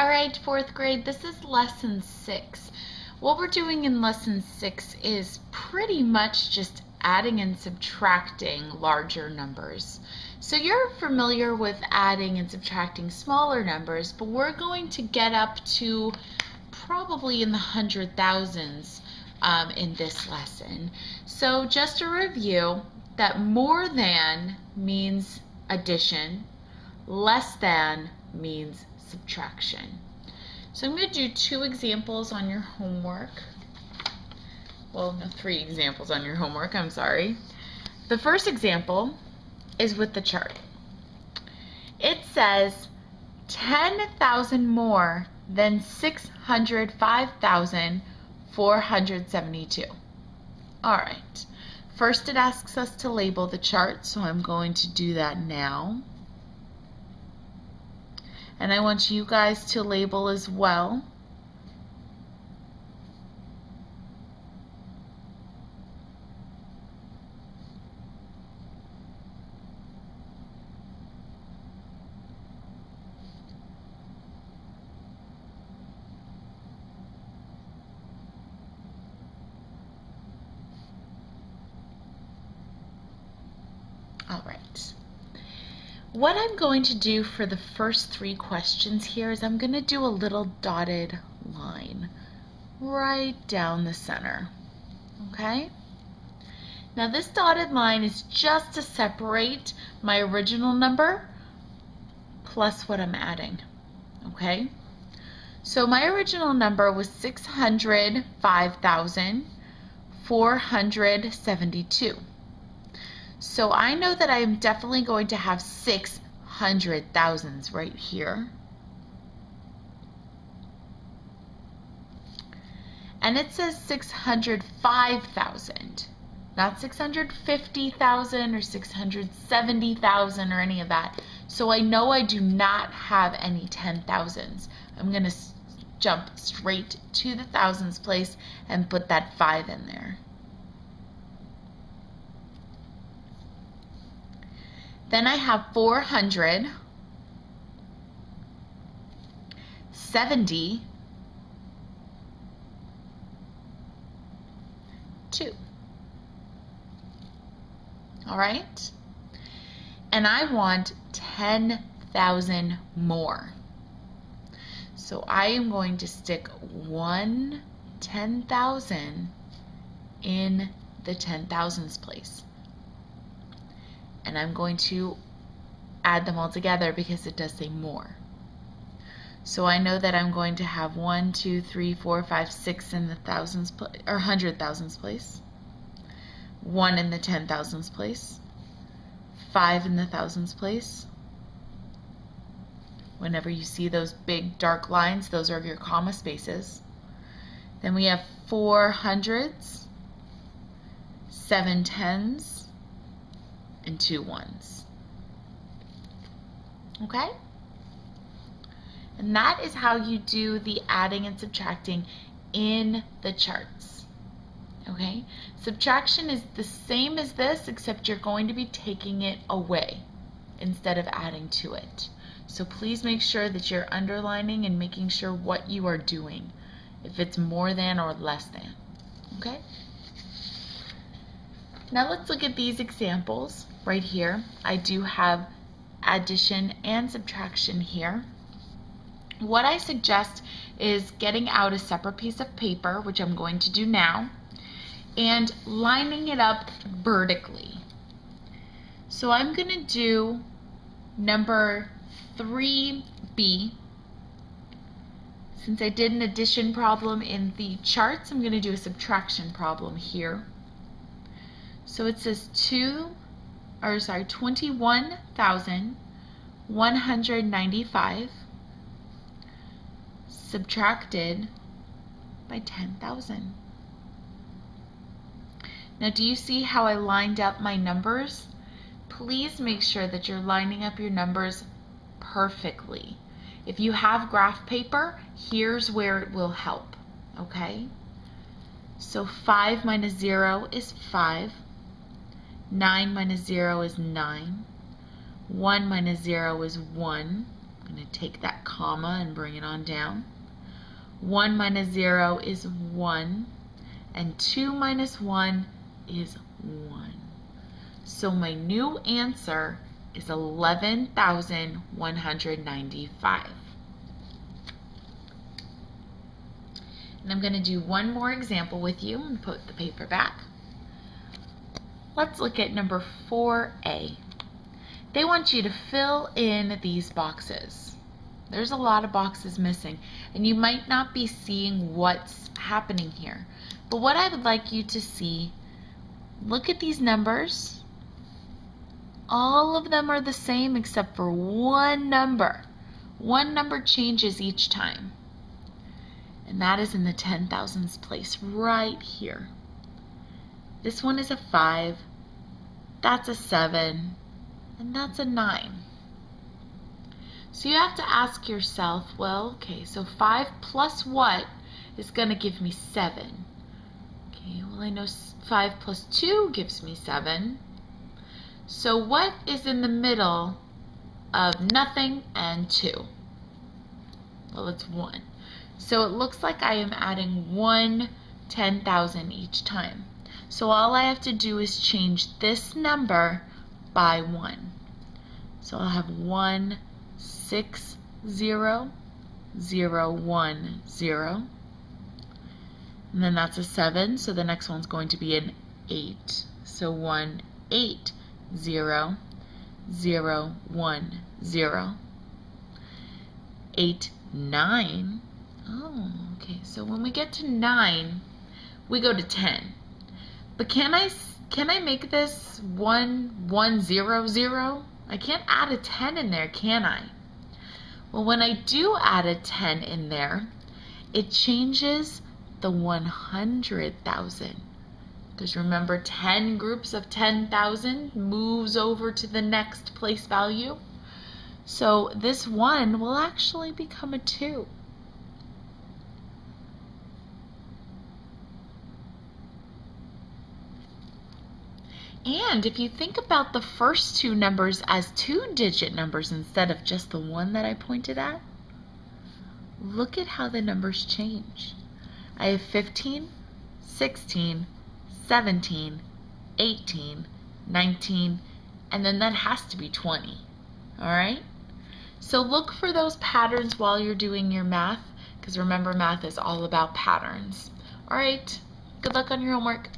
Alright, fourth grade, this is lesson 6. What we're doing in lesson 6 is pretty much just adding and subtracting larger numbers. So you're familiar with adding and subtracting smaller numbers, but we're going to get up to probably in the 100,000s in this lesson. So just a review, that more than means addition, less than means subtraction. So I'm going to do 2 examples on your homework. Well, no, 3 examples on your homework, I'm sorry. The first example is with the chart. It says 10,000 more than 605,472. Alright, first it asks us to label the chart, so I'm going to do that now. And I want you guys to label as well. All right. What I'm going to do for the first 3 questions here is I'm going to do a little dotted line right down the center. Okay? Now this dotted line is just to separate my original number plus what I'm adding. Okay? So my original number was 605,472. So I know that I am definitely going to have 600,000s right here. And it says 605,000, not 650,000 or 670,000 or any of that. So I know I do not have any 10,000s. I'm going to jump straight to the thousands place and put that 5 in there. Then I have 472. All right? And I want 10,000 more. So I am going to stick 1 10,000 in the 10,000s place. And I'm going to add them all together because it does say more. So I know that I'm going to have 1, 2, 3, 4, 5, 6 in the thousands or 100,000s place, 1 in the 10,000s place, 5 in the thousands place. Whenever you see those big dark lines, those are your comma spaces. Then we have 4 hundreds, 7 tens, and 2 ones. Okay? And that is how you do the adding and subtracting in the charts. Okay? Subtraction is the same as this, except you're going to be taking it away instead of adding to it. So please make sure that you're underlining and making sure what you are doing, if it's more than or less than. Okay? Now let's look at these examples right here. I do have addition and subtraction here. What I suggest is getting out a separate piece of paper, which I'm going to do now, and lining it up vertically. So I'm going to do number 3B. Since I did an addition problem in the charts, I'm going to do a subtraction problem here. So it says 21,195 subtracted by 10,000. Now do you see how I lined up my numbers? Please make sure that you're lining up your numbers perfectly. If you have graph paper, here's where it will help. Okay? So 5 minus 0 is 5. 9 minus 0 is 9. 1 minus 0 is 1. I'm going to take that comma and bring it on down. 1 minus 0 is 1, and 2 minus 1 is 1. So my new answer is 11,195. And I'm going to do one more example with you and put the paper back. Let's look at number 4A. They want you to fill in these boxes. There's a lot of boxes missing, and you might not be seeing what's happening here. But what I would like you to see, look at these numbers. All of them are the same except for one number. One number changes each time. And that is in the 10,000s place right here. This one is a 5, that's a 7, and that's a 9. So you have to ask yourself, well, okay, so 5 plus what is going to give me 7? Okay, well, I know 5 plus 2 gives me 7. So what is in the middle of nothing and 2? Well, it's 1. So it looks like I am adding 1 10,000 each time. So all I have to do is change this number by 1. So I'll have 1 6 0 0 1 0, and then that's a 7, so the next one's going to be an 8. So 1 8 0 0 1 0. 8 9. Oh, okay. So when we get to 9, we go to 10. But can I make this 1 1 0 0? I can't add a 10 in there, can I? Well, when I do add a 10 in there, it changes the 100,000. Because remember, 10 groups of 10,000 moves over to the next place value. So this 1 will actually become a 2. And if you think about the first two numbers as 2-digit numbers instead of just the one that I pointed at, look at how the numbers change. I have 15, 16, 17, 18, 19, and then that has to be 20. All right? So look for those patterns while you're doing your math, because remember, math is all about patterns. All right, good luck on your homework.